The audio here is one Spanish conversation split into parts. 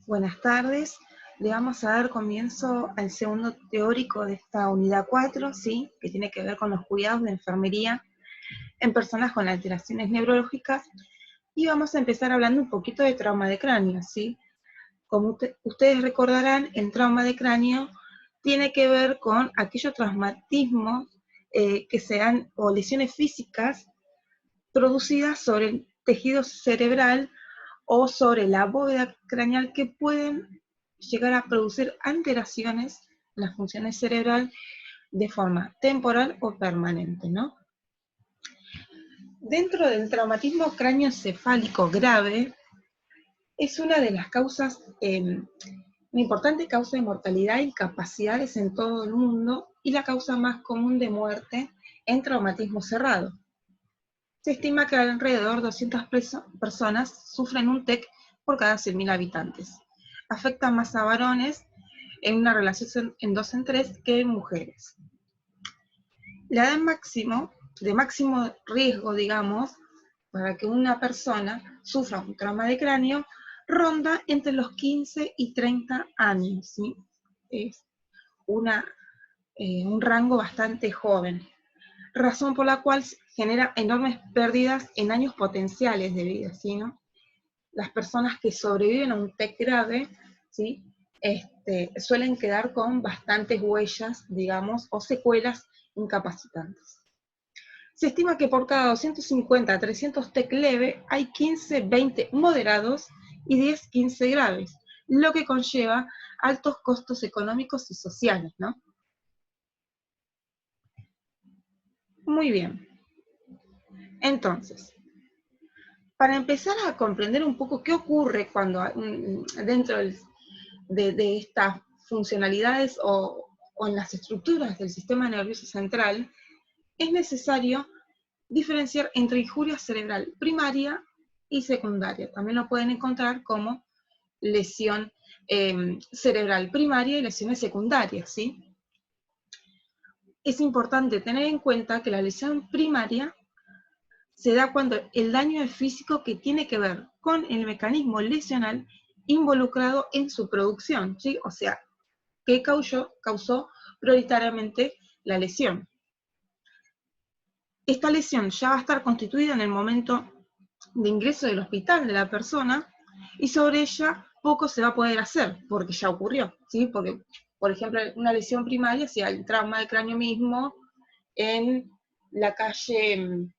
Buenas tardes. Le vamos a dar comienzo al segundo teórico de esta unidad 4, ¿sí? Que tiene que ver con los cuidados de enfermería en personas con alteraciones neurológicas. Y vamos a empezar hablando un poquito de trauma de cráneo, ¿sí? Como ustedes recordarán, el trauma de cráneo tiene que ver con aquellos traumatismos que sean, o lesiones físicas producidas sobre el tejido cerebral o sobre la bóveda craneal que pueden llegar a producir alteraciones en la función cerebral de forma temporal o permanente, ¿no? Dentro del traumatismo cráneoencefálico grave, es una de las causas, una importante causa de mortalidad e incapacidades en todo el mundo y la causa más común de muerte en traumatismo cerrado. Se estima que alrededor de 200 personas sufren un TEC por cada 100.000 habitantes. Afecta más a varones en una relación en 2 en 3 que en mujeres. La edad de máximo riesgo, digamos, para que una persona sufra un trauma de cráneo, ronda entre los 15 y 30 años, ¿sí? Es un rango bastante joven, razón por la cual genera enormes pérdidas en años potenciales de vida, ¿sí, no? Las personas que sobreviven a un TEC grave, ¿sí? Suelen quedar con bastantes huellas, digamos, o secuelas incapacitantes. Se estima que por cada 250 a 300 TEC leve hay 15, 20 moderados y 10, 15 graves, lo que conlleva altos costos económicos y sociales, ¿no? Muy bien. Entonces, para empezar a comprender un poco qué ocurre cuando dentro de estas funcionalidades o en las estructuras del sistema nervioso central, es necesario diferenciar entre injuria cerebral primaria y secundaria. También lo pueden encontrar como lesión cerebral primaria y lesiones secundarias, ¿sí? Es importante tener en cuenta que la lesión primaria se da cuando el daño es físico que tiene que ver con el mecanismo lesional involucrado en su producción, ¿sí? O sea, que causó prioritariamente la lesión. Esta lesión ya va a estar constituida en el momento de ingreso del hospital de la persona y sobre ella poco se va a poder hacer porque ya ocurrió, ¿sí? Porque, por ejemplo, una lesión primaria, si el trauma de cráneo mismo en la calle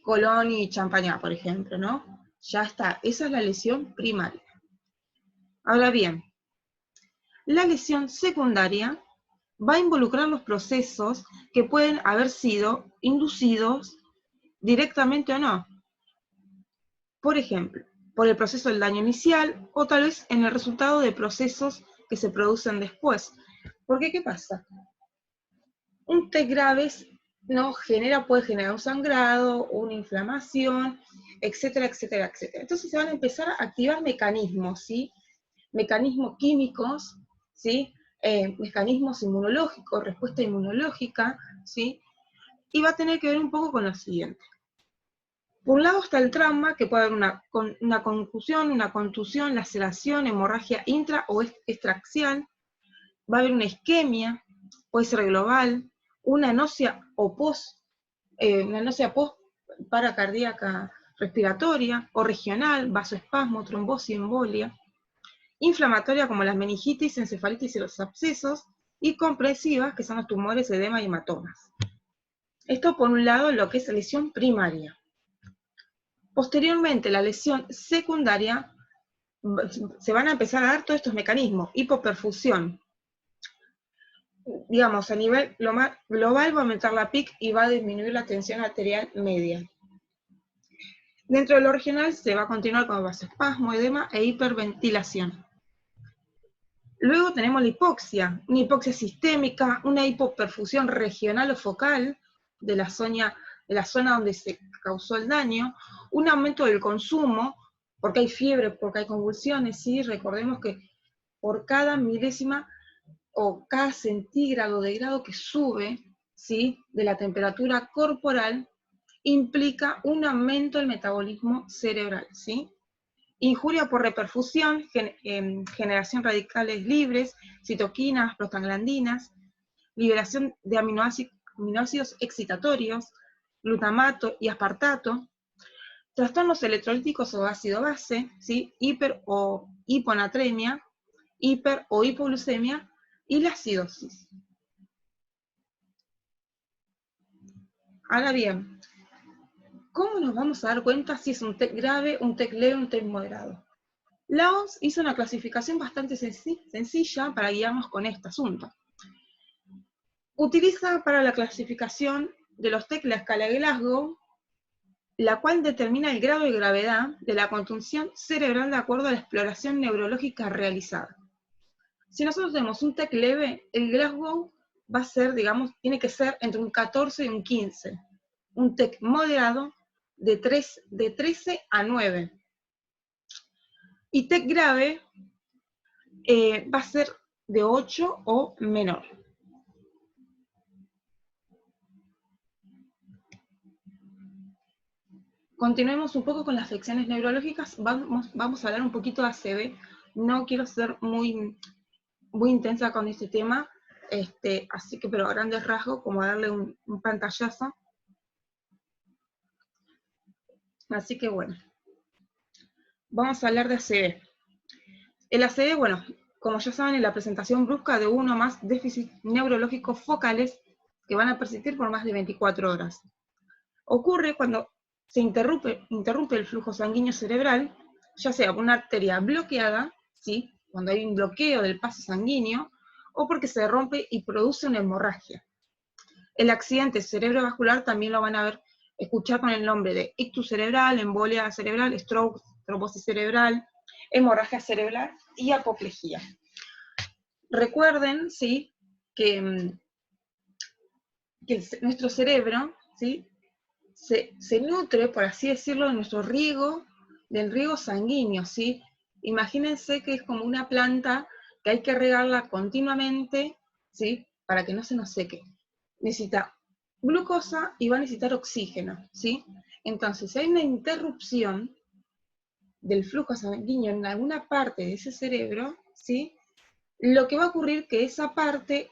Colón y Champañá, por ejemplo, ¿no? Ya está, esa es la lesión primaria. Ahora bien, la lesión secundaria va a involucrar los procesos que pueden haber sido inducidos directamente o no. Por ejemplo, por el proceso del daño inicial o tal vez en el resultado de procesos que se producen después. Porque, ¿qué pasa? Un TEC grave ¿no? Puede generar un sangrado, una inflamación, etcétera, etcétera, etcétera. Entonces se van a empezar a activar mecanismos, ¿sí? Mecanismos químicos, ¿sí? Mecanismos inmunológicos, respuesta inmunológica, ¿sí? Y va a tener que ver un poco con lo siguiente. Por un lado está el trauma, que puede haber una concusión, una contusión, laceración, hemorragia intra o extraxial. Va a haber una isquemia, puede ser global, una náusea post paracardíaca respiratoria o regional, vasoespasmo, trombosis, embolia, inflamatoria como las meningitis, encefalitis y los abscesos, y compresivas, que son los tumores, edema y hematomas. Esto por un lado lo que es lesión primaria. Posteriormente, la lesión secundaria, se van a empezar a dar todos estos mecanismos, hipoperfusión. Digamos, a nivel global va a aumentar la PIC y va a disminuir la tensión arterial media. Dentro de lo regional se va a continuar con vasoespasmo, edema e hiperventilación. Luego tenemos la hipoxia, una hipoxia sistémica, una hipoperfusión regional o focal de la zona donde se causó el daño, un aumento del consumo, porque hay fiebre, porque hay convulsiones, ¿sí? Recordemos que por cada milésima o cada centígrado de grado que sube, ¿sí? De la temperatura corporal, implica un aumento del metabolismo cerebral, ¿sí? Injuria por reperfusión, generación radicales libres, citoquinas, prostaglandinas, liberación de aminoácidos excitatorios, glutamato y aspartato, trastornos electrolíticos o ácido-base, ¿sí? Hiper o hiponatremia, hiper o hipoglucemia y la acidosis. Ahora bien, ¿cómo nos vamos a dar cuenta si es un TEC grave, un TEC leve, un TEC moderado? La OMS hizo una clasificación bastante sencilla para guiarnos con este asunto. Utiliza para la clasificación de los TEC la escala de Glasgow, la cual determina el grado de gravedad de la contunción cerebral de acuerdo a la exploración neurológica realizada. Si nosotros tenemos un TEC leve, el Glasgow va a ser, digamos, tiene que ser entre un 14 y un 15. Un TEC moderado de 13 a 9. Y TEC grave va a ser de 8 o menor. Continuemos un poco con las afecciones neurológicas. Vamos a hablar un poquito de ACV. No quiero ser muy intensa con este tema, así que, pero a grandes rasgos, como darle un pantallazo. Así que bueno, vamos a hablar de ACV. El ACV, bueno, como ya saben, es la presentación brusca de uno o más déficits neurológicos focales que van a persistir por más de 24 horas. Ocurre cuando se interrumpe el flujo sanguíneo cerebral, ya sea por una arteria bloqueada, ¿sí? Cuando hay un bloqueo del paso sanguíneo, o porque se rompe y produce una hemorragia. El accidente cerebrovascular también lo van a escuchar con el nombre de ictus cerebral, embolia cerebral, stroke, trombosis cerebral, hemorragia cerebral y apoplejía. Recuerden, ¿sí?, que nuestro cerebro, ¿sí?, se nutre, por así decirlo, de nuestro riego, del riego sanguíneo, ¿sí? Imagínense que es como una planta que hay que regarla continuamente, ¿sí?, para que no se nos seque. Necesita glucosa y va a necesitar oxígeno, ¿sí? Entonces, si hay una interrupción del flujo sanguíneo en alguna parte de ese cerebro, ¿sí?, lo que va a ocurrir es que esa parte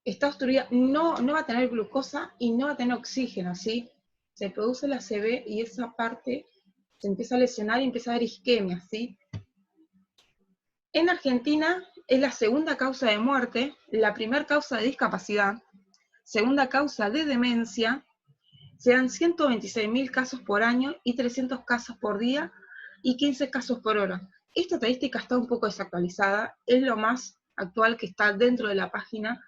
está obstruida, no va a tener glucosa y no va a tener oxígeno, ¿sí? Se produce la ACV y esa parte se empieza a lesionar y empieza a haber isquemia, ¿sí? En Argentina es la segunda causa de muerte, la primera causa de discapacidad, segunda causa de demencia, se dan 126.000 casos por año y 300 casos por día y 15 casos por hora. Esta estadística está un poco desactualizada, es lo más actual que está dentro de la página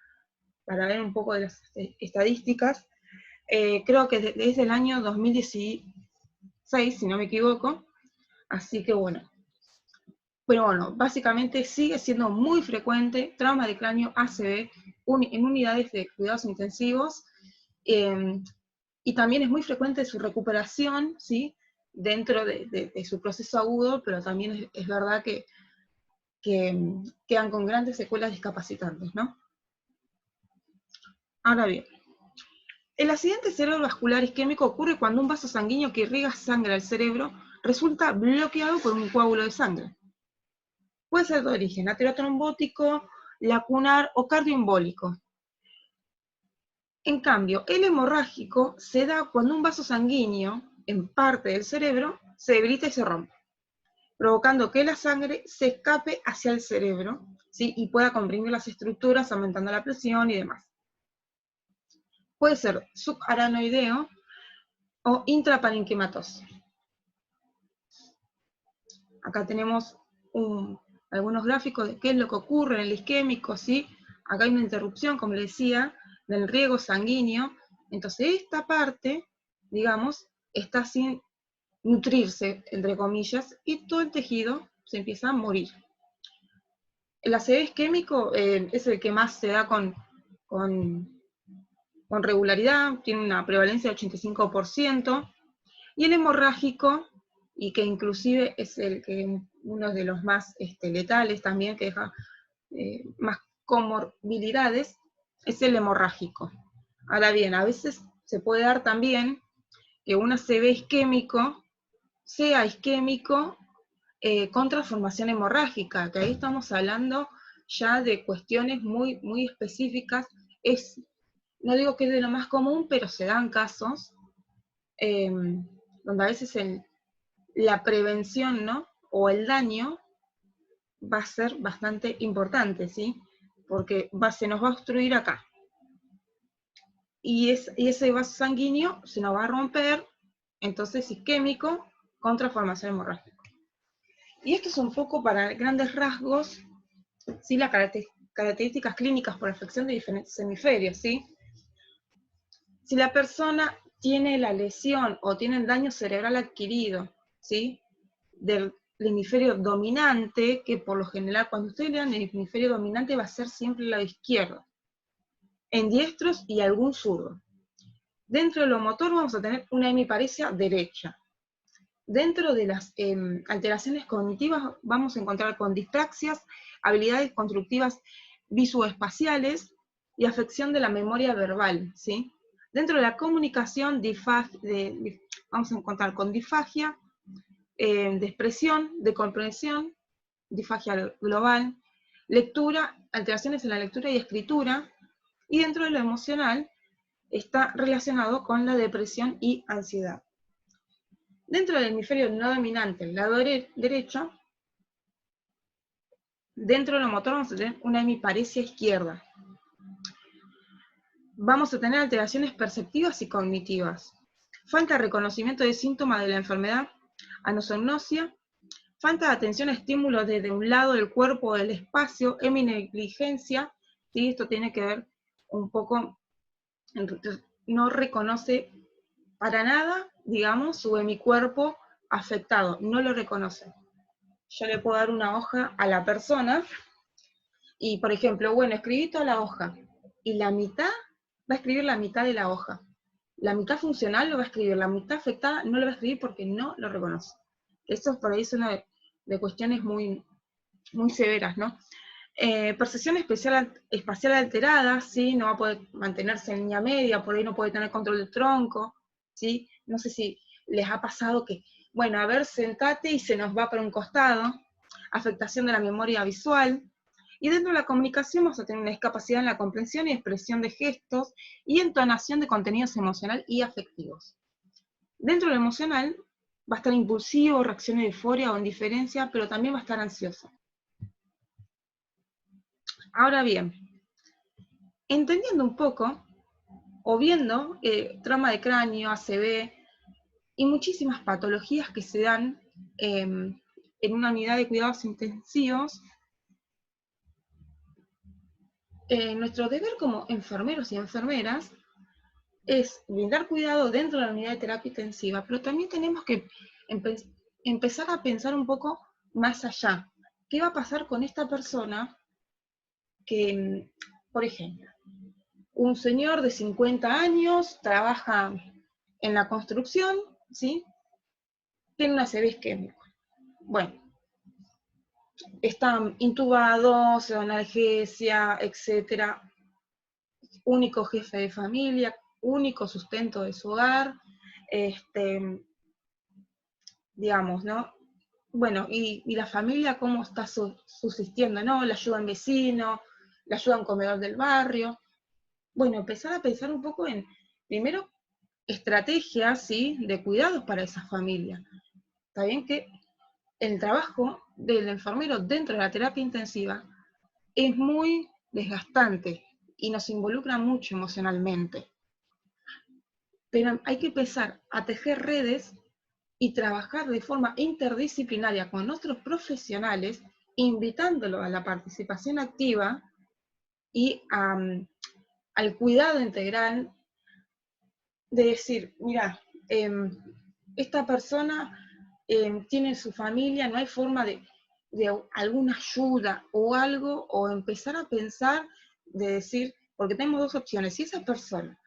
para ver un poco de las estadísticas. Creo que desde el año 2016, si no me equivoco, así que bueno. Pero bueno, básicamente sigue siendo muy frecuente trauma de cráneo ACV en unidades de cuidados intensivos, y también es muy frecuente su recuperación, ¿sí?, dentro de su proceso agudo, pero también es verdad que quedan con grandes secuelas discapacitantes, ¿no? Ahora bien, el accidente cerebrovascular isquémico ocurre cuando un vaso sanguíneo que irriga sangre al cerebro resulta bloqueado por un coágulo de sangre. Puede ser de origen aterotrombótico, lacunar o cardioembólico. En cambio, el hemorrágico se da cuando un vaso sanguíneo en parte del cerebro se debilita y se rompe, provocando que la sangre se escape hacia el cerebro, ¿sí?, y pueda comprimir las estructuras, aumentando la presión y demás. Puede ser subaranoideo o intraparenquimatoso. Acá tenemos algunos gráficos de qué es lo que ocurre en el isquémico, ¿sí? Acá hay una interrupción, como les decía, del riego sanguíneo. Entonces esta parte, digamos, está sin nutrirse, entre comillas, y todo el tejido se empieza a morir. El ACV isquémico es el que más se da con regularidad, tiene una prevalencia del 85%, y el hemorrágico, y que inclusive es uno de los más letales también, que deja más comorbilidades, es el hemorrágico. Ahora bien, a veces se puede dar también que un ACV isquémico sea isquémico contra formación hemorrágica, que ahí estamos hablando ya de cuestiones muy, muy específicas. No digo que es de lo más común, pero se dan casos donde a veces la prevención, ¿no? O el daño va a ser bastante importante, ¿sí? Porque se nos va a obstruir acá. Y ese vaso sanguíneo se nos va a romper, entonces isquémico contra formación hemorrágica. Y esto es un poco para grandes rasgos, ¿sí? Las características clínicas por afección de diferentes hemisferios, ¿sí? Si la persona tiene la lesión o tiene el daño cerebral adquirido, ¿sí? Del hemisferio dominante, que por lo general cuando ustedes lean el hemisferio dominante va a ser siempre el lado izquierdo, en diestros y algún zurdo. Dentro de lo motor vamos a tener una hemiparesia derecha. Dentro de las alteraciones cognitivas vamos a encontrar con dispraxias, habilidades constructivas visoespaciales y afección de la memoria verbal, ¿sí? Dentro de la comunicación vamos a encontrar con disfagia, de expresión, de comprensión, disfagia global, lectura, alteraciones en la lectura y escritura, y dentro de lo emocional está relacionado con la depresión y ansiedad. Dentro del hemisferio no dominante, el lado derecho, dentro de lo motor vamos a tener una hemiparesia izquierda. Vamos a tener alteraciones perceptivas y cognitivas. Falta de reconocimiento de síntomas de la enfermedad, anosognosia, falta de atención a estímulos desde un lado del cuerpo o del espacio, heminegligencia, ¿sí? Esto tiene que ver un poco, no reconoce para nada, digamos, su hemicuerpo afectado, no lo reconoce. Yo le puedo dar una hoja a la persona y, por ejemplo, bueno, escribí toda la hoja y la mitad va a escribir la mitad de la hoja. La mitad funcional lo va a escribir, la mitad afectada no lo va a escribir porque no lo reconoce. Esto por ahí es una de cuestiones muy, muy severas, ¿no? Percepción espacial alterada, ¿sí? No va a poder mantenerse en línea media, por ahí no puede tener control del tronco, ¿sí? No sé si les ha pasado que, bueno, a ver, sentate y se nos va para un costado, afectación de la memoria visual, y dentro de la comunicación vamos a tener una discapacidad en la comprensión y expresión de gestos y entonación de contenidos emocional y afectivos. Dentro de lo emocional va a estar impulsivo, reacciones de euforia o indiferencia, pero también va a estar ansioso. Ahora bien, entendiendo un poco, o viendo trauma de cráneo, ACV, y muchísimas patologías que se dan en una unidad de cuidados intensivos, nuestro deber como enfermeros y enfermeras es brindar cuidado dentro de la unidad de terapia intensiva, pero también tenemos que empezar a pensar un poco más allá. ¿Qué va a pasar con esta persona que, por ejemplo, un señor de 50 años trabaja en la construcción, ¿sí? Tiene una ACV isquémica. Bueno, está intubado, se da analgesia, etcétera. Único jefe de familia, único sustento de su hogar, digamos, ¿no? Bueno, y la familia cómo está subsistiendo, ¿no? La ayuda en vecino, la ayuda en comedor del barrio. Bueno, empezar a pensar un poco en, primero, estrategias, ¿sí? De cuidados para esa familia. Está bien que el trabajo del enfermero dentro de la terapia intensiva es muy desgastante y nos involucra mucho emocionalmente. Pero hay que empezar a tejer redes y trabajar de forma interdisciplinaria con otros profesionales, invitándolo a la participación activa y al cuidado integral de decir, mira, esta persona tiene su familia, no hay forma de alguna ayuda o algo, o empezar a pensar de decir, porque tenemos dos opciones, si esa persona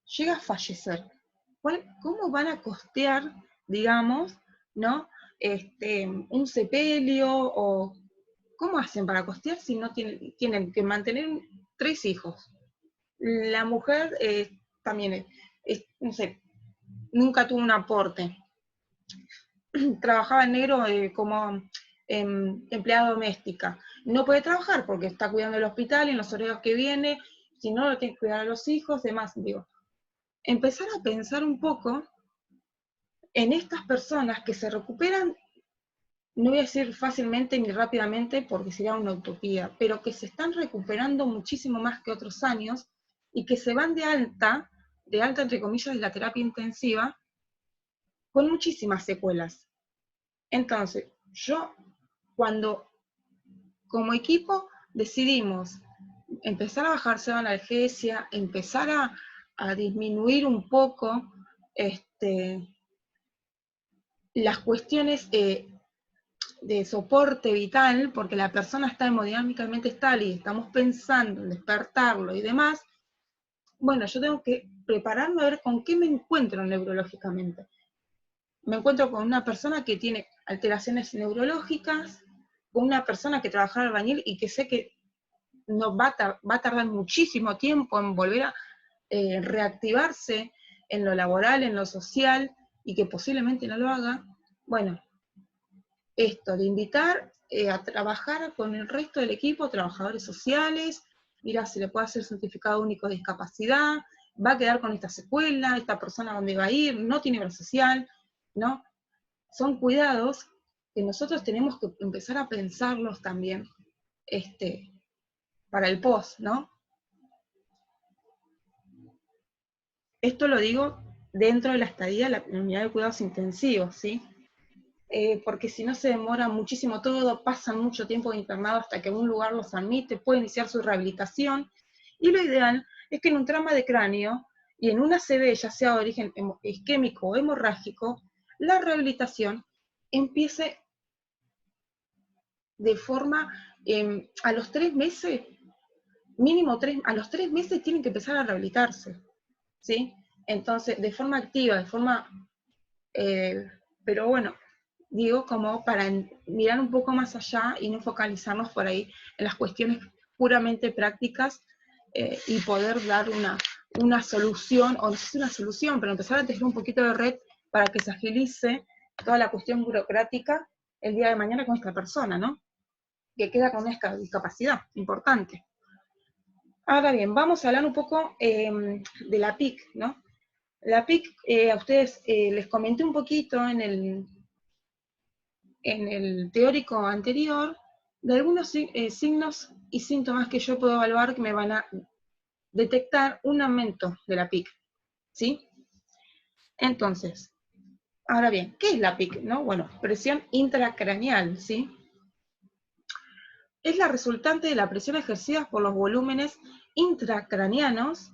llega a fallecer, ¿cómo van a costear, digamos, ¿no? Un sepelio, o cómo hacen para costear si no tienen que mantener 3 hijos? La mujer también, no sé, nunca tuvo un aporte. trabajaba en negro como empleada doméstica. No puede trabajar porque está cuidando el hospital y en los horarios que viene, si no, lo tiene que cuidar a los hijos, demás. Digo, empezar a pensar un poco en estas personas que se recuperan, no voy a decir fácilmente ni rápidamente porque sería una utopía, pero que se están recuperando muchísimo más que otros años y que se van de alta entre comillas, de la terapia intensiva, con muchísimas secuelas. Entonces, yo, cuando como equipo decidimos empezar a bajarse de analgesia, empezar a disminuir un poco las cuestiones de soporte vital, porque la persona está hemodinámicamente estable y estamos pensando en despertarlo y demás, bueno, yo tengo que prepararme a ver con qué me encuentro neurológicamente. Me encuentro con una persona que tiene alteraciones neurológicas, con una persona que trabaja en albañil y que sé que no va a tardar muchísimo tiempo en volver a reactivarse en lo laboral, en lo social, y que posiblemente no lo haga. Bueno, esto de invitar a trabajar con el resto del equipo, trabajadores sociales, mira si le puede hacer certificado único de discapacidad, va a quedar con esta secuela, esta persona dónde va a ir, no tiene obra social, ¿no? Son cuidados que nosotros tenemos que empezar a pensarlos también para el post, ¿no? Esto lo digo dentro de la estadía de la unidad de cuidados intensivos, ¿sí? Porque si no se demora muchísimo todo, pasan mucho tiempo internado hasta que un lugar los admite, puede iniciar su rehabilitación, y lo ideal es que en un trauma de cráneo y en una ACV, ya sea de origen isquémico o hemorrágico, la rehabilitación empiece de forma, a los 3 meses, mínimo a los 3 meses tienen que empezar a rehabilitarse, ¿sí? Entonces, de forma activa, de forma, pero bueno, digo como para mirar un poco más allá y no focalizarnos por ahí en las cuestiones puramente prácticas y poder dar una solución, o no sé si una solución, pero empezar a tejer un poquito de red para que se agilice toda la cuestión burocrática el día de mañana con esta persona, ¿no? Que queda con una discapacidad importante. Ahora bien, vamos a hablar un poco de la PIC, ¿no? La PIC, a ustedes les comenté un poquito en el teórico anterior de algunos signos y síntomas que yo puedo evaluar que me van a detectar un aumento de la PIC, ¿sí? Entonces, ahora bien, ¿qué es la PIC, no? Bueno, presión intracraneal, ¿sí? Es la resultante de la presión ejercida por los volúmenes intracraneanos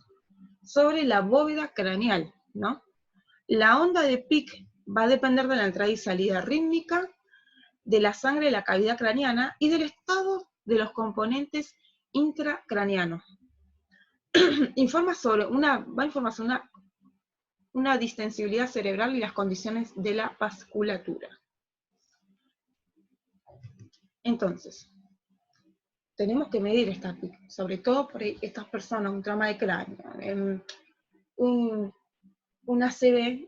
sobre la bóveda craneal, ¿no? La onda de PIC va a depender de la entrada y salida rítmica, de la sangre de la cavidad craneana y del estado de los componentes intracraneanos. Informa sobre una distensibilidad cerebral y las condiciones de la vasculatura. Entonces, tenemos que medir esta PIC, sobre todo por estas personas, un trauma de cráneo, una ACV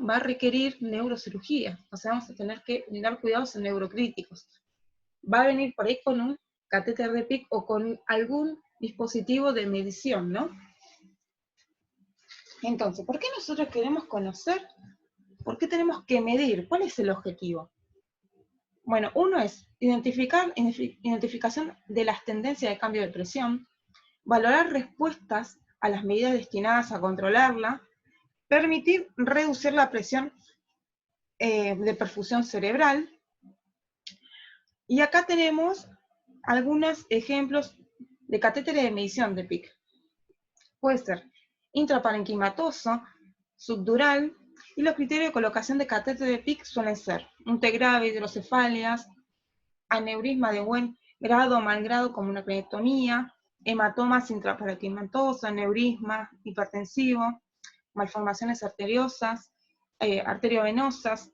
va a requerir neurocirugía, o sea, vamos a tener que brindar cuidados en neurocríticos. Va a venir por ahí con un catéter de PIC o con algún dispositivo de medición, ¿no? Entonces, ¿por qué nosotros queremos conocer? ¿Por qué tenemos que medir? ¿Cuál es el objetivo? Bueno, uno es identificación de las tendencias de cambio de presión, valorar respuestas a las medidas destinadas a controlarla, permitir reducir la presión de perfusión cerebral. Y acá tenemos algunos ejemplos de catéteres de medición de PIC. Puede ser intraparenquimatoso, subdural, y los criterios de colocación de catéter de PIC suelen ser un T grave, hidrocefalias, aneurisma de buen grado o mal grado como una cranectomía, hematomas intraparenquimatosos, aneurisma hipertensivo, malformaciones arteriosas, arteriovenosas,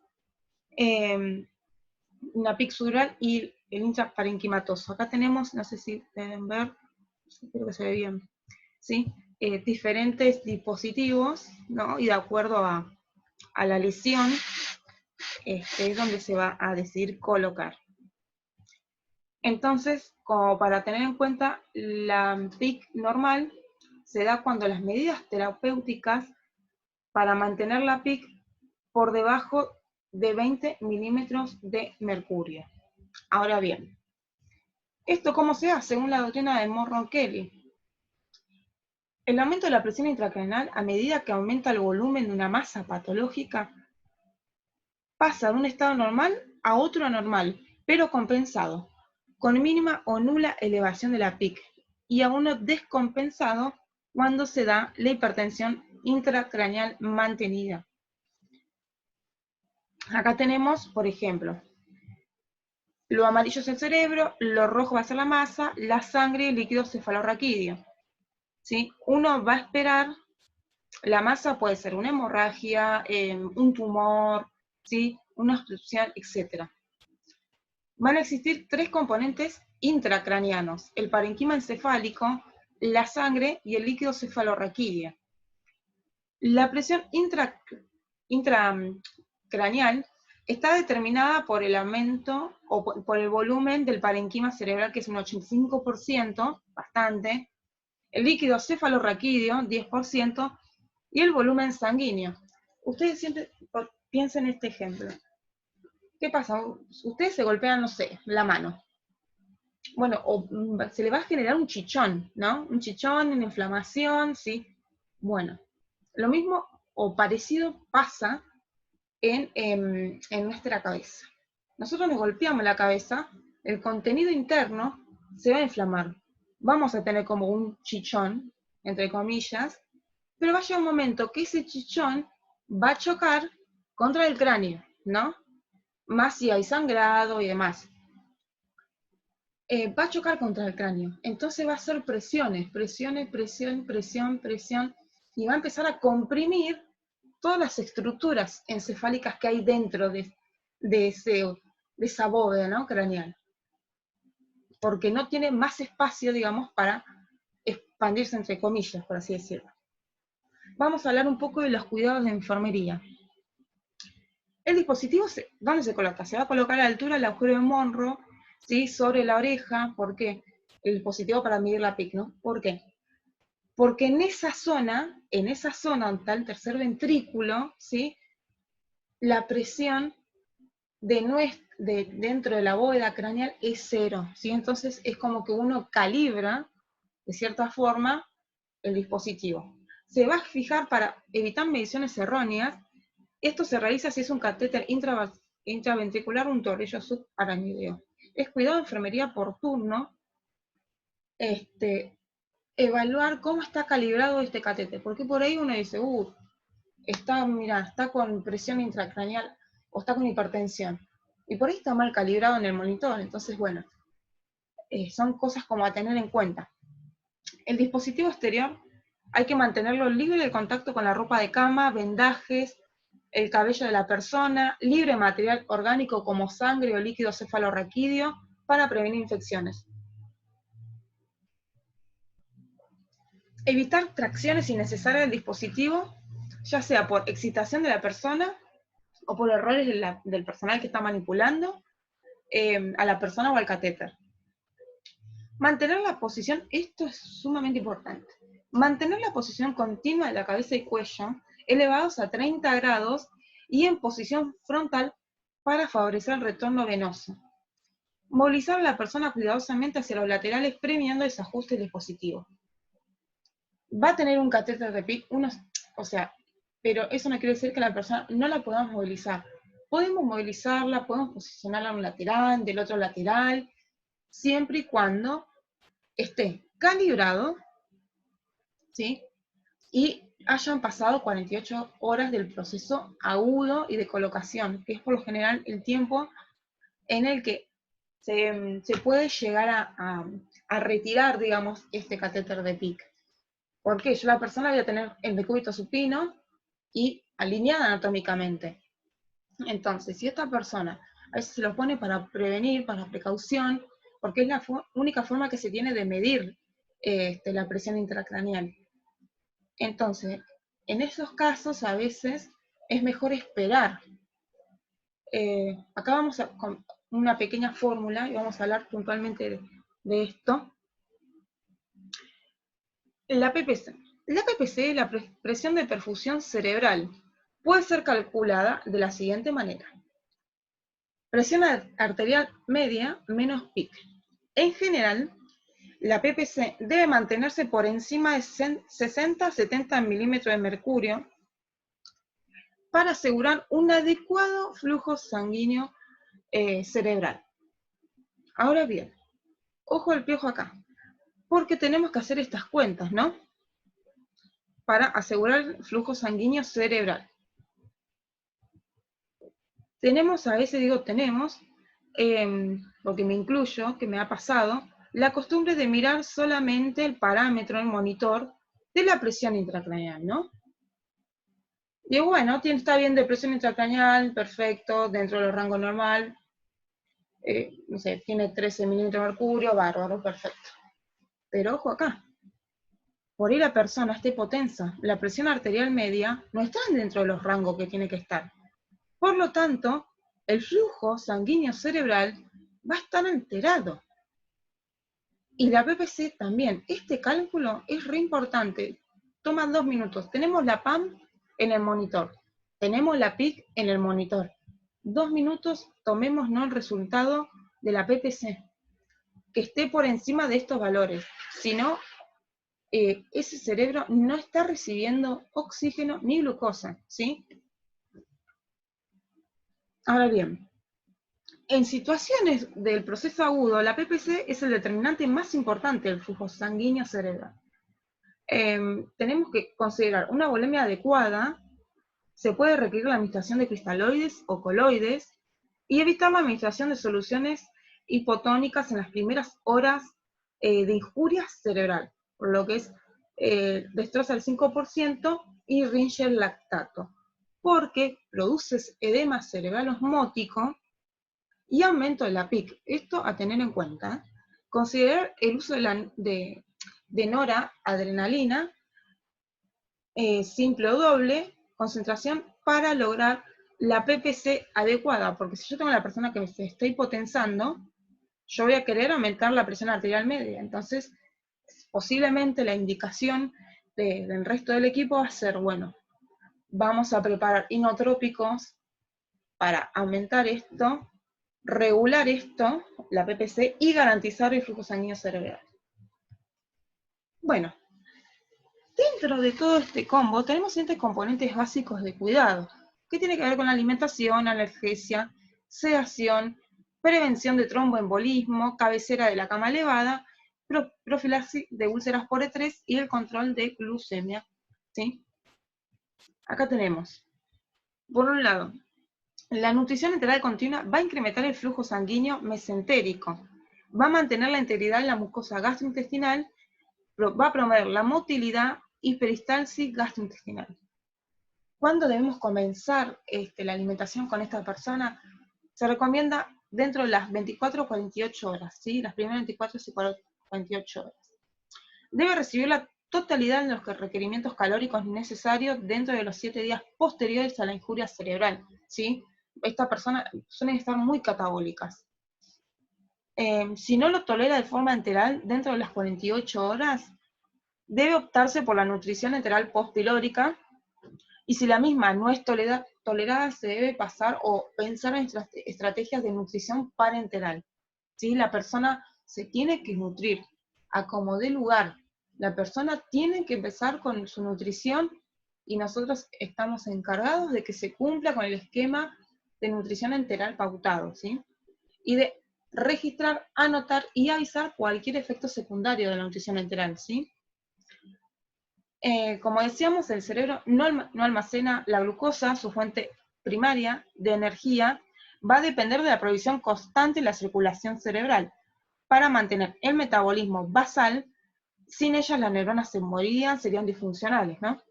una PIC subdural y el intraparenquimatoso. Acá tenemos, no sé si pueden ver, creo que se ve bien, ¿sí? Diferentes dispositivos, ¿no? Y de acuerdo a la lesión, es donde se va a decidir colocar. Entonces, como para tener en cuenta, la PIC normal se da cuando las medidas terapéuticas para mantener la PIC por debajo de 20 milímetros de mercurio. Ahora bien, ¿esto cómo se hace? Según la doctrina de Morrow-Kelly. El aumento de la presión intracraneal a medida que aumenta el volumen de una masa patológica pasa de un estado normal a otro anormal, pero compensado, con mínima o nula elevación de la PIC, y a uno descompensado cuando se da la hipertensión intracraneal mantenida. Acá tenemos, por ejemplo, lo amarillo es el cerebro, lo rojo va a ser la masa, la sangre y el líquido cefalorraquídeo. ¿Sí? Uno va a esperar, la masa puede ser una hemorragia, un tumor, ¿sí? Una obstrucción, etc. Van a existir tres componentes intracranianos: el parenquima encefálico, la sangre y el líquido cefalorraquídeo. La presión intracraneal está determinada por el aumento o por el volumen del parenquima cerebral, que es un 85%, bastante, el líquido cefalorraquídeo, 10%, y el volumen sanguíneo. Ustedes siempre piensen en este ejemplo. ¿Qué pasa? Ustedes se golpean, no sé, la mano. Bueno, se le va a generar un chichón, ¿no? Un chichón, una inflamación, ¿sí? Bueno, lo mismo o parecido pasa en nuestra cabeza. Nosotros nos golpeamos la cabeza, el contenido interno se va a inflamar. Vamos a tener como un chichón, entre comillas, pero va a llegar un momento que ese chichón va a chocar contra el cráneo, ¿no? Más si hay sangrado y demás. Va a chocar contra el cráneo. Entonces va a hacer presiones, presión, y va a empezar a comprimir todas las estructuras encefálicas que hay dentro de esa bóveda, ¿no? Craneal. Porque no tiene más espacio, digamos, para expandirse, entre comillas, por así decirlo. Vamos a hablar un poco de los cuidados de enfermería. El dispositivo, ¿dónde se coloca? Se va a colocar a la altura del agujero de Monro, ¿sí? Sobre la oreja. ¿Por qué? El dispositivo para medir la PIC, ¿no? ¿Por qué? Porque en esa zona donde está el tercer ventrículo, ¿sí? La presión dentro de la bóveda craneal es 0, ¿sí? Entonces es como que uno calibra, de cierta forma, el dispositivo. Se va a fijar para evitar mediciones erróneas. Esto se realiza si es un catéter intraventricular o un tornillo subaramideo. Es cuidado de enfermería por turno, evaluar cómo está calibrado este catéter, porque por ahí uno dice, está con presión intracraneal o está con hipertensión, y por ahí está mal calibrado en el monitor. Entonces, bueno, son cosas como a tener en cuenta. El dispositivo exterior hay que mantenerlo libre de contacto con la ropa de cama, vendajes, el cabello de la persona, libre de material orgánico como sangre o líquido cefalorraquídeo para prevenir infecciones. Evitar tracciones innecesarias del dispositivo, ya sea por excitación de la persona o por errores del personal que está manipulando a la persona o al catéter. Mantener la posición, esto es sumamente importante, mantener la posición continua de la cabeza y cuello elevados a 30 grados y en posición frontal para favorecer el retorno venoso. Movilizar a la persona cuidadosamente hacia los laterales premiando el desajuste del dispositivo. Va a tener un catéter de PIC, pero eso no quiere decir que la persona no la podamos movilizar. Podemos movilizarla, podemos posicionarla en un lateral, del otro lateral, siempre y cuando esté calibrado, ¿sí? Y hayan pasado 48 horas del proceso agudo y de colocación, que es por lo general el tiempo en el que se puede llegar a retirar, digamos, este catéter de PIC. Porque la persona debe tener el decúbito supino y alineada anatómicamente. Entonces, si esta persona a veces se lo pone para prevenir, para precaución, porque es la única forma que se tiene de medir la presión intracraneal. Entonces, en esos casos a veces es mejor esperar Acá vamos con una pequeña fórmula y vamos a hablar puntualmente de esto. La PPC. La PPC, la presión de perfusión cerebral, puede ser calculada de la siguiente manera. Presión arterial media menos PIC. En general, la PPC debe mantenerse por encima de 60-70 milímetros de mercurio para asegurar un adecuado flujo sanguíneo cerebral. Ahora bien, ojo al piojo acá, porque tenemos que hacer estas cuentas, ¿no? Para asegurar el flujo sanguíneo cerebral. Tenemos, a veces digo tenemos, porque me incluyo, que me ha pasado, la costumbre de mirar solamente el parámetro, el monitor, de la presión intracraneal, ¿no? Y bueno, está bien de presión intracraneal, perfecto, dentro del rango normal, no sé, tiene 13 milímetros de mercurio, bárbaro, perfecto. Pero ojo acá, por ahí la persona está hipotensa, la presión arterial media no está dentro de los rangos que tiene que estar. Por lo tanto, el flujo sanguíneo cerebral va a estar alterado. Y la PPC también. Este cálculo es re importante. Toma 2 minutos. Tenemos la PAM en el monitor. Tenemos la PIC en el monitor. 2 minutos, tomémonos el resultado de la PPC. Que esté por encima de estos valores. Si no, ese cerebro no está recibiendo oxígeno ni glucosa, ¿sí? Ahora bien, en situaciones del proceso agudo, la PPC es el determinante más importante del flujo sanguíneo cerebral. Tenemos que considerar una volemia adecuada, se puede requerir la administración de cristaloides o coloides y evitar la administración de soluciones hipotónicas en las primeras horas de injuria cerebral, por lo que es destroza el 5% y ringe el lactato, porque produce edema cerebral osmótico y aumento de la PIC. Esto a tener en cuenta. Considerar el uso de noradrenalina, simple o doble, concentración para lograr la PPC adecuada, porque si yo tengo a la persona que se está hipotensando, yo voy a querer aumentar la presión arterial media. Entonces, posiblemente la indicación del resto del equipo va a ser, bueno, vamos a preparar inotrópicos para aumentar esto, regular esto, la PPC, y garantizar el flujo sanguíneo cerebral. Bueno, dentro de todo este combo tenemos siguientes componentes básicos de cuidado, que tiene que ver con la alimentación, analgesia, sedación, prevención de tromboembolismo, cabecera de la cama elevada, profilaxis de úlceras por E3 y el control de glucemia, ¿sí? Acá tenemos, por un lado, la nutrición enteral continua va a incrementar el flujo sanguíneo mesentérico, va a mantener la integridad de la mucosa gastrointestinal, va a promover la motilidad y peristalsis gastrointestinal. ¿Cuándo debemos comenzar la alimentación con esta persona? Se recomienda dentro de las 24 o 48 horas, ¿sí? Las primeras 24 y 48 horas. Debe recibir la totalidad de los requerimientos calóricos necesarios dentro de los 7 días posteriores a la injuria cerebral, ¿sí? Estas personas suelen estar muy catabólicas. Si no lo tolera de forma enteral dentro de las 48 horas, debe optarse por la nutrición enteral postpilórica, y si la misma no es tolerada, se debe pasar o pensar en estrategias de nutrición parenteral. ¿Sí? La persona se tiene que nutrir a como dé lugar. La persona tiene que empezar con su nutrición y nosotros estamos encargados de que se cumpla con el esquema de nutrición enteral pautado, ¿sí? Y de registrar, anotar y avisar cualquier efecto secundario de la nutrición enteral, ¿sí? Como decíamos, el cerebro no almacena la glucosa, su fuente primaria de energía, va a depender de la provisión constante de la circulación cerebral para mantener el metabolismo basal. Sin ellas las neuronas se morirían, serían disfuncionales, ¿no?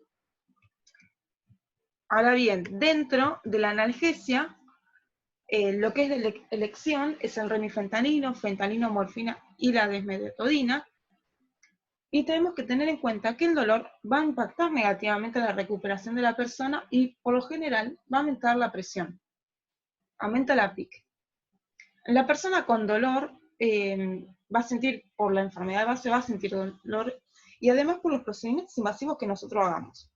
Ahora bien, dentro de la analgesia, lo que es de elección es el remifentanilo, fentanilo, morfina y la desmetrozona. Y tenemos que tener en cuenta que el dolor va a impactar negativamente la recuperación de la persona y por lo general va a aumentar la presión. aumenta la pique. La persona con dolor va a sentir, por la enfermedad base, va a sentir dolor, y además por los procedimientos invasivos que nosotros hagamos,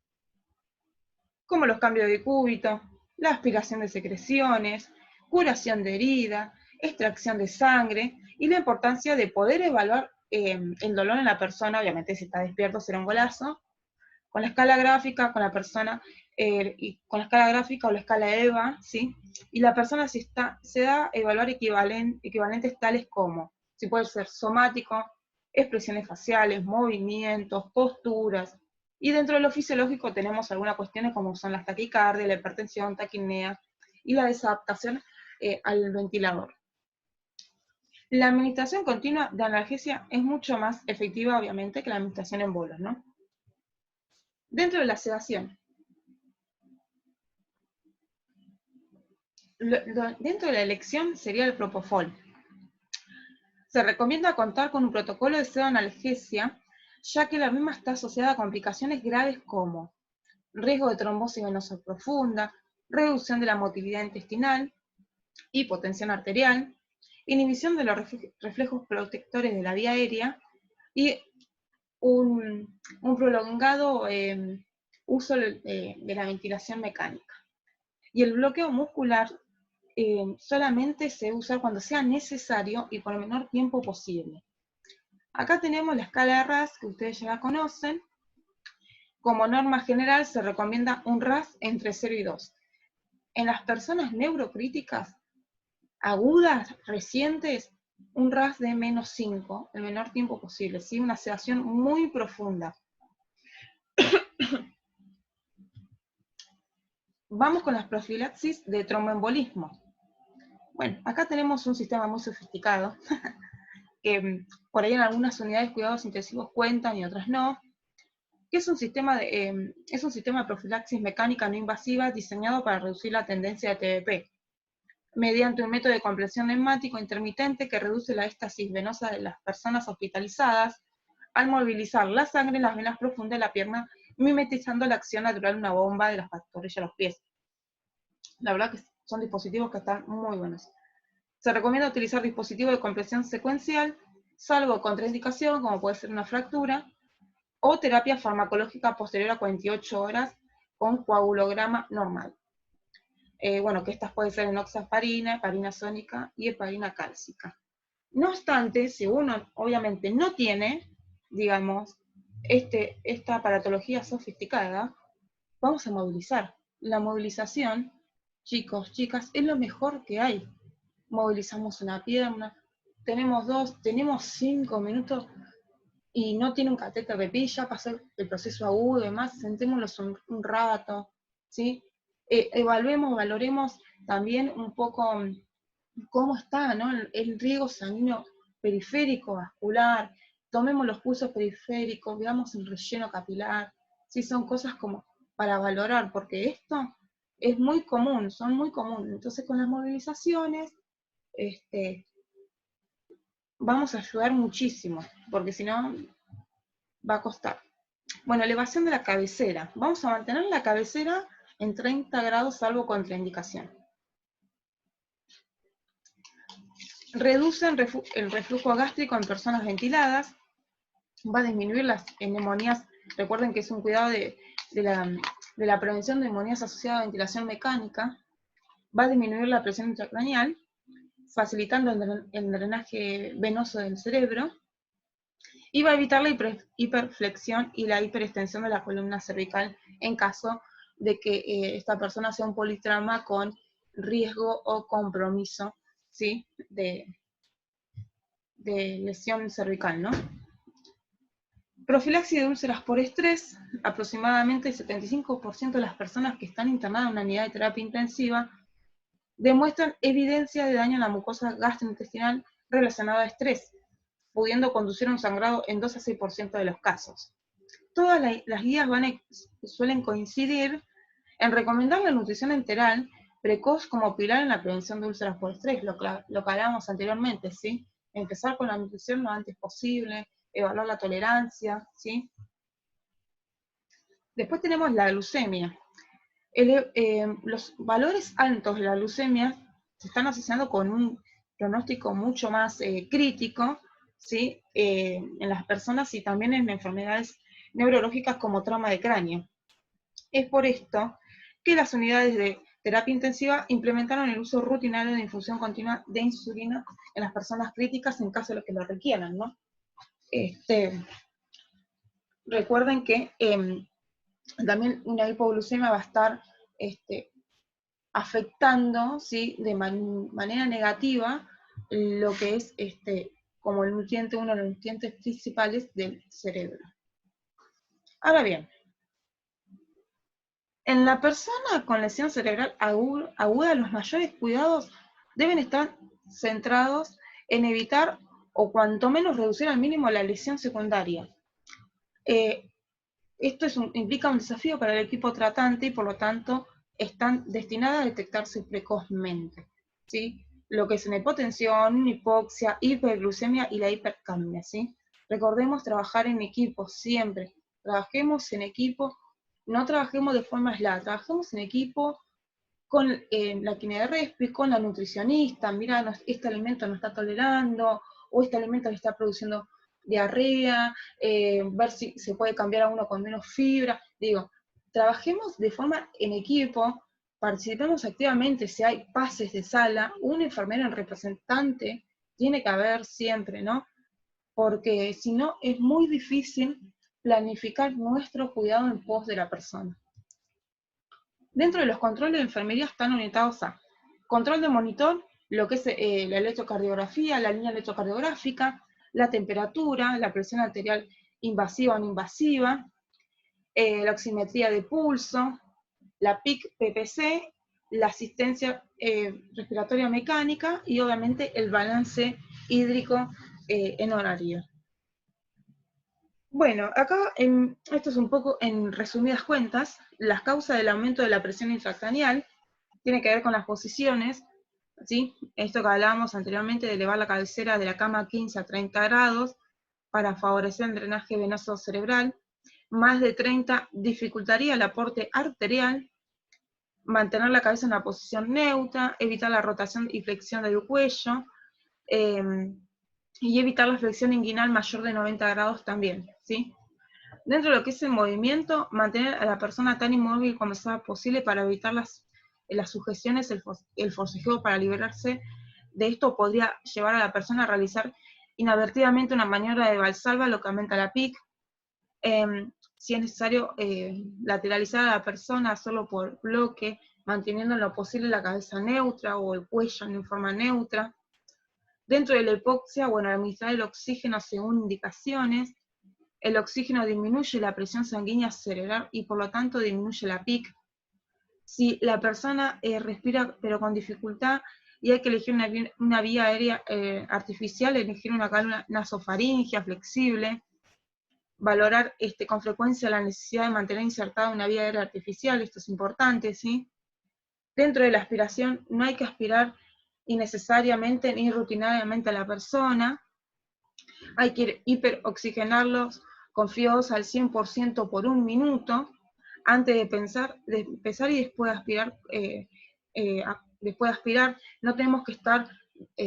como los cambios de cúbito, la aspiración de secreciones, curación de herida, extracción de sangre, y la importancia de poder evaluar el dolor en la persona. Obviamente si está despierto será un golazo, con la escala gráfica, con la persona, y con la escala gráfica o la escala EVA, ¿sí? Y la persona se da a evaluar equivalentes tales como, si puede ser somático, expresiones faciales, movimientos, posturas, y dentro de lo fisiológico tenemos algunas cuestiones como son la taquicardia, la hipertensión, taquipnea, y la desadaptación al ventilador. La administración continua de analgesia es mucho más efectiva, obviamente, que la administración en bolos, ¿no? Dentro de la sedación, dentro de la elección sería el propofol. Se recomienda contar con un protocolo de pseudoanalgesia, ya que la misma está asociada a complicaciones graves como riesgo de trombosis venosa profunda, reducción de la motilidad intestinal, hipotensión arterial, inhibición de los reflejos protectores de la vía aérea y un prolongado uso de la ventilación mecánica. Y el bloqueo muscular solamente se usa cuando sea necesario y por el menor tiempo posible. Acá tenemos la escala de RAS, que ustedes ya la conocen. Como norma general se recomienda un RAS entre 0 y 2. En las personas neurocríticas agudas, recientes, un RAS de menos 5, el menor tiempo posible, ¿sí? Una sedación muy profunda. Vamos con las profilaxis de tromboembolismo. Bueno, acá tenemos un sistema muy sofisticado, que por ahí en algunas unidades de cuidados intensivos cuentan y otras no, que es un sistema de profilaxis mecánica no invasiva diseñado para reducir la tendencia de TBP, mediante un método de compresión neumático intermitente que reduce la éstasis venosa de las personas hospitalizadas al movilizar la sangre en las venas profundas de la pierna, mimetizando la acción natural de una bomba de las pantorrillas a los pies. La verdad que son dispositivos que están muy buenos. Se recomienda utilizar dispositivos de compresión secuencial, salvo contraindicación, como puede ser una fractura, o terapia farmacológica posterior a 48 horas con coagulograma normal. Bueno, que estas pueden ser enoxaparina, heparina sónica y heparina cálcica. No obstante, si uno obviamente no tiene, digamos, esta aparatología sofisticada, vamos a movilizar. La movilización, chicos, chicas, es lo mejor que hay. Movilizamos una pierna, tenemos 5 minutos y no tiene un catéter de PI, ya pasó el proceso agudo y demás, sentémonos un rato, ¿sí? Evaluemos, valoremos también un poco cómo está, ¿no? El riego sanguíneo periférico, vascular, tomemos los pulsos periféricos, veamos el relleno capilar, ¿sí? Son cosas como para valorar, porque esto es muy común, son muy comunes. Entonces con las movilizaciones, vamos a ayudar muchísimo, porque si no, va a costar. Bueno, elevación de la cabecera. Vamos a mantener la cabecera en 30 grados, salvo contraindicación. Reduce el reflujo gástrico en personas ventiladas. Va a disminuir las neumonías. Recuerden que es un cuidado de la prevención de neumonías asociadas a ventilación mecánica. Va a disminuir la presión intracraneal, facilitando el drenaje venoso del cerebro. Y va a evitar la hiperflexión y la hiperextensión de la columna cervical en caso de que esta persona sea un politrauma con riesgo o compromiso, ¿sí? de lesión cervical, ¿no? Profilaxis de úlceras por estrés. Aproximadamente el 75% de las personas que están internadas en una unidad de terapia intensiva demuestran evidencia de daño en la mucosa gastrointestinal relacionada a estrés, pudiendo conducir a un sangrado en 2 a 6% de los casos. Todas las guías suelen coincidir en recomendar la nutrición enteral precoz como pilar en la prevención de úlceras por estrés, lo que hablábamos anteriormente, ¿sí? Empezar con la nutrición lo antes posible, evaluar la tolerancia, ¿sí? Después tenemos la glucemia. Los valores altos de la glucemia se están asociando con un pronóstico mucho más crítico, ¿sí? En las personas y también en enfermedades neurológicas como trauma de cráneo. Es por esto que las unidades de terapia intensiva implementaron el uso rutinario de infusión continua de insulina en las personas críticas en caso de que lo requieran, ¿no? Recuerden que también una hipoglucemia va a estar afectando, ¿sí? De manera negativa lo que es como el nutriente, uno de los nutrientes principales del cerebro. Ahora bien, en la persona con lesión cerebral aguda, los mayores cuidados deben estar centrados en evitar o cuanto menos reducir al mínimo la lesión secundaria. Esto implica un desafío para el equipo tratante y por lo tanto están destinadas a detectarse precozmente, ¿sí? Lo que es una hipotensión, hipoxia, hiperglucemia y la hipercamia, ¿sí? Recordemos trabajar en equipo siempre. Trabajemos en equipo, no trabajemos de forma aislada, trabajemos en equipo con la química de respi, con la nutricionista, mira, este alimento no está tolerando, o este alimento le está produciendo diarrea, ver si se puede cambiar a uno con menos fibra. Digo, trabajemos de forma en equipo, participemos activamente, si hay pases de sala, un enfermero en representante tiene que haber siempre, ¿no? Porque si no es muy difícil planificar nuestro cuidado en pos de la persona. Dentro de los controles de enfermería están orientados a control de monitor, lo que es la electrocardiografía, la línea electrocardiográfica, la temperatura, la presión arterial invasiva o no invasiva, la oximetría de pulso, la PIC-PPC, la asistencia respiratoria mecánica y obviamente el balance hídrico en horario. Bueno, acá esto es un poco en resumidas cuentas, las causas del aumento de la presión intracraneal tiene que ver con las posiciones, ¿sí? Esto que hablábamos anteriormente de elevar la cabecera de la cama a 15 a 30 grados para favorecer el drenaje venoso cerebral. Más de 30 dificultaría el aporte arterial, mantener la cabeza en una posición neutra, evitar la rotación y flexión del cuello, y evitar la flexión inguinal mayor de 90 grados también, ¿sí? Dentro de lo que es el movimiento, mantener a la persona tan inmóvil como sea posible para evitar las sujeciones, el forcejeo para liberarse de esto podría llevar a la persona a realizar inadvertidamente una maniobra de valsalva, lo que aumenta la PIC. Si es necesario lateralizar a la persona solo por bloque, manteniendo en lo posible la cabeza neutra o el cuello en forma neutra. Dentro de la hipoxia, bueno, administrar el oxígeno según indicaciones. El oxígeno disminuye la presión sanguínea cerebral y por lo tanto disminuye la PIC. Si la persona respira pero con dificultad y hay que elegir una vía aérea artificial, elegir una cánula nasofaringea flexible, valorar con frecuencia la necesidad de mantener insertada una vía aérea artificial, esto es importante, ¿sí? Dentro de la aspiración no hay que aspirar innecesariamente ni rutinariamente a la persona, hay que hiperoxigenarlos con FIO2 al 100% por un minuto, antes de empezar y después de aspirar, no tenemos que estar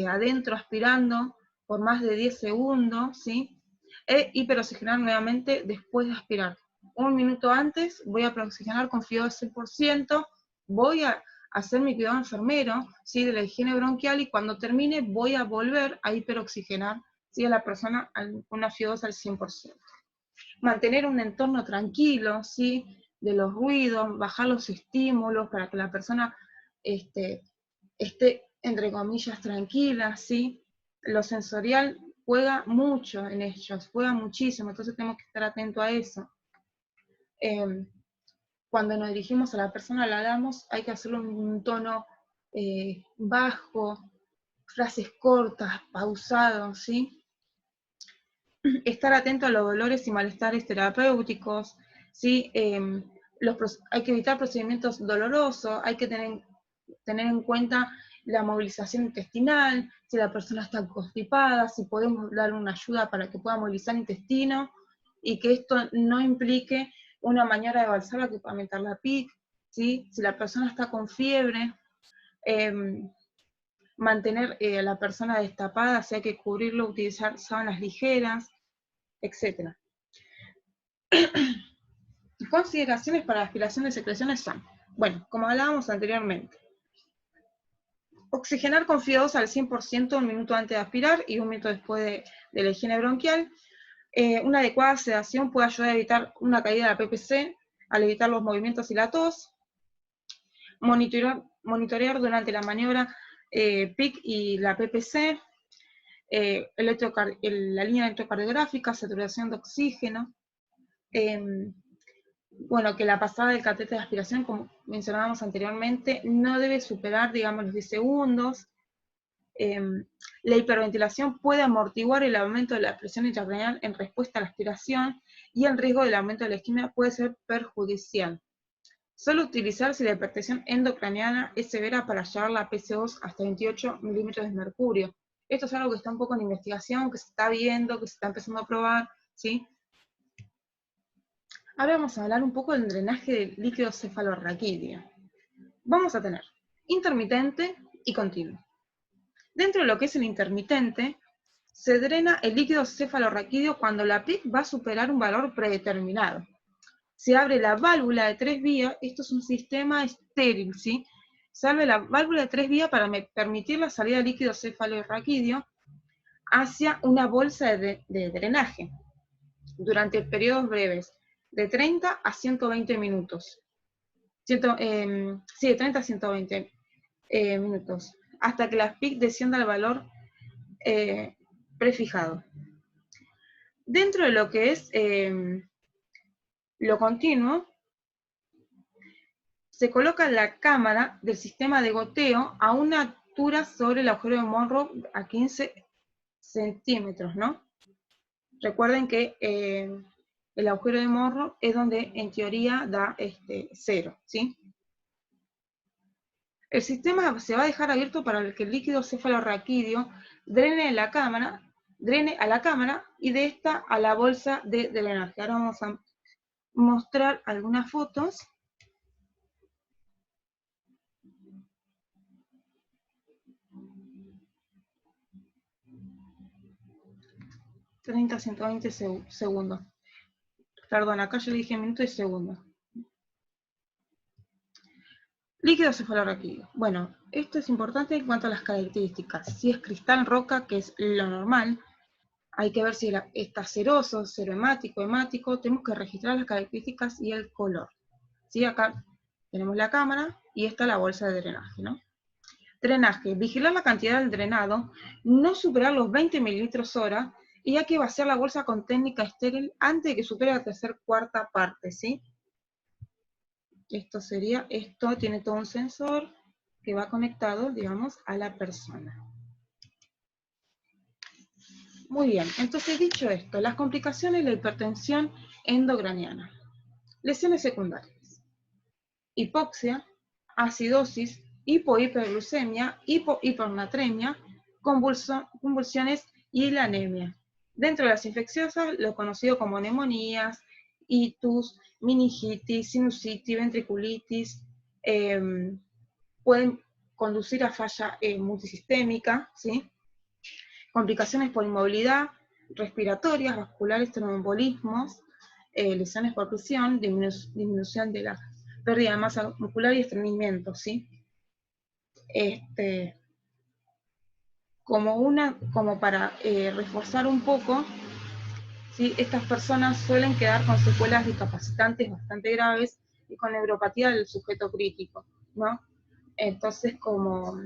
adentro aspirando por más de 10 segundos, ¿sí? E hiperoxigenar nuevamente después de aspirar. Un minuto antes voy a oxigenar con FIO2 100%, voy a hacer mi cuidado enfermero, ¿sí? De la higiene bronquial y cuando termine voy a volver a hiperoxigenar, ¿sí? A la persona con una FIO2 al 100%. Mantener un entorno tranquilo, ¿sí? De los ruidos, bajar los estímulos para que la persona esté, entre comillas, tranquila, ¿sí? Lo sensorial juega mucho en ellos, juega muchísimo, entonces tenemos que estar atentos a eso. Cuando nos dirigimos a la persona, la hablamos, hay que hacerlo en un tono bajo, frases cortas, pausados, ¿sí? Estar atento a los dolores y malestares terapéuticos, ¿sí? Hay que evitar procedimientos dolorosos, hay que tener en cuenta la movilización intestinal, si la persona está constipada, si podemos darle una ayuda para que pueda movilizar el intestino, y que esto no implique una maniobra de valsalva que pueda aumentar la PIC, ¿sí? Si la persona está con fiebre, mantener a la persona destapada, si hay que cubrirlo, utilizar sábanas ligeras, etc. Consideraciones para la aspiración de secreciones son, bueno, como hablábamos anteriormente, oxigenar con FIO2 al 100% un minuto antes de aspirar y un minuto después de la higiene bronquial. Una adecuada sedación puede ayudar a evitar una caída de la PPC, al evitar los movimientos y la tos. Monitorear durante la maniobra PIC y la PPC, la línea electrocardiográfica, saturación de oxígeno. Bueno, que la pasada del catéter de aspiración, como mencionábamos anteriormente, no debe superar, digamos, los 10 segundos. La hiperventilación puede amortiguar el aumento de la presión intracraneal en respuesta a la aspiración y el riesgo del aumento de la isquemia puede ser perjudicial. Solo utilizar si la hipertensión endocraniana es severa para llevar la PCO2 hasta 28 milímetros de mercurio. Esto es algo que está un poco en investigación, que se está viendo, que se está empezando a probar, ¿sí? Ahora vamos a hablar un poco del drenaje del líquido cefalorraquídeo. Vamos a tener intermitente y continuo. Dentro de lo que es el intermitente, se drena el líquido cefalorraquídeo cuando la PIC va a superar un valor predeterminado. Se abre la válvula de 3 vías, esto es un sistema estéril, ¿sí? Se abre la válvula de 3 vías para permitir la salida de líquido cefalorraquídeo hacia una bolsa de drenaje durante periodos breves, de 30 a 120 minutos. Sí, de 30 a 120 minutos, hasta que la PIC descienda al valor prefijado. Dentro de lo que es lo continuo, se coloca la cámara del sistema de goteo a una altura sobre el agujero de Monro a 15 centímetros, ¿no? Recuerden que el agujero de Monro es donde en teoría da 0, ¿sí? El sistema se va a dejar abierto para que el líquido cefalorraquídeo drene a la cámara y de esta a la bolsa de drenaje. Ahora vamos a mostrar algunas fotos. ...30 a 120 segundos. Perdón, acá yo le dije minutos y segundos. Líquido cefalorraquídeo. Bueno, esto es importante en cuanto a las características. Si es cristal roca, que es lo normal, hay que ver si está ceroso, cerohemático, hemático. Tenemos que registrar las características y el color. ¿Sí? Acá tenemos la cámara y esta la bolsa de drenaje, ¿no? Drenaje. Vigilar la cantidad del drenado, no superar los 20 mililitros hora, y hay que vaciar la bolsa con técnica estéril antes de que supere la cuarta parte, ¿sí? Esto tiene todo un sensor que va conectado, digamos, a la persona. Muy bien, entonces dicho esto, las complicaciones de la hipertensión endocraniana. Lesiones secundarias. Hipoxia, acidosis, hipohiperglucemia, hipohipernatremia, convulsiones y la anemia. Dentro de las infecciosas, lo conocido como neumonías, itus, meningitis, sinusitis, ventriculitis, pueden conducir a falla multisistémica, ¿sí? Complicaciones por inmovilidad, respiratorias, vasculares, tromboembolismos, lesiones por presión, disminución de la pérdida de masa muscular y estreñimiento, ¿sí? Como para reforzar un poco, ¿sí? Estas personas suelen quedar con secuelas discapacitantes bastante graves y con neuropatía del sujeto crítico, ¿no? Entonces, como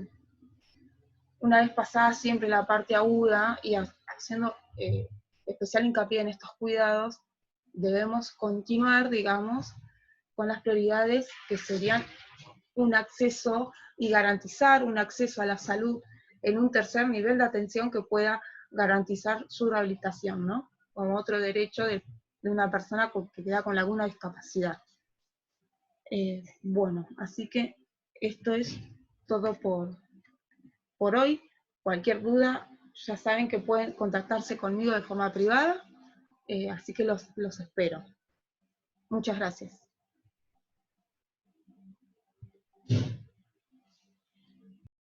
una vez pasada siempre la parte aguda y haciendo especial hincapié en estos cuidados, debemos continuar, digamos, con las prioridades que serían un acceso y garantizar un acceso a la salud en un tercer nivel de atención que pueda garantizar su rehabilitación, ¿no? Como otro derecho de una persona que queda con alguna discapacidad. Bueno, así que esto es todo por hoy. Cualquier duda, ya saben que pueden contactarse conmigo de forma privada, así que los espero. Muchas gracias.